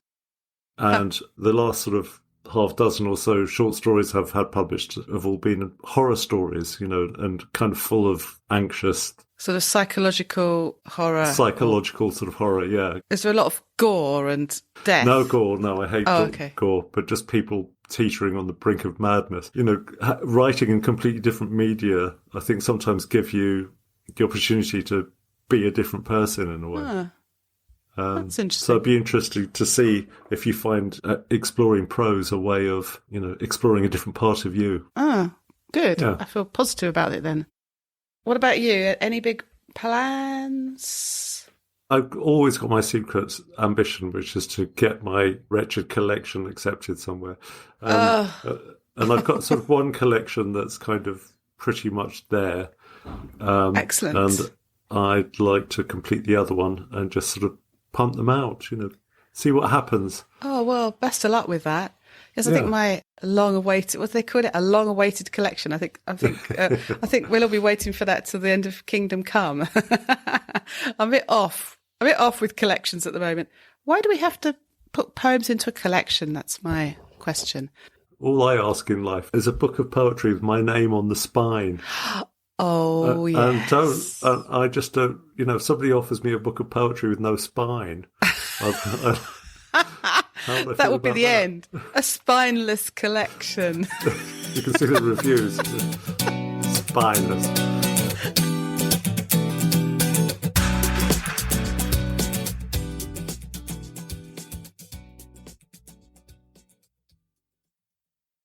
And the last sort of half dozen or so short stories I've had published have all been horror stories, and kind of full of anxious... Sort of psychological horror. Sort of horror, yeah. Is there a lot of gore and death? No gore, no, I hate gore, but just people teetering on the brink of madness. Writing in completely different media, I think sometimes give you the opportunity to be a different person in a way. That's interesting. So it'd be interesting to see if you find exploring prose a way of, exploring a different part of you. Good. Yeah. I feel positive about it then. What about you? Any big plans? I've always got my secret ambition, which is to get my wretched collection accepted somewhere. And I've got sort of one collection that's kind of pretty much there. Excellent. And I'd like to complete the other one and just sort of punt them out, see what happens. Oh, well, best of luck with that. Yes, I Yeah. think my long-awaited, what do they call it? A long-awaited collection. I think we'll all be waiting for that till the end of Kingdom Come. I'm a bit off with collections at the moment. Why do we have to put poems into a collection? That's my question. All I ask in life is a book of poetry with my name on the spine. Oh, yes. And I just don't, if somebody offers me a book of poetry with no spine, That would be the end. A spineless collection. You can see the reviews. Spineless.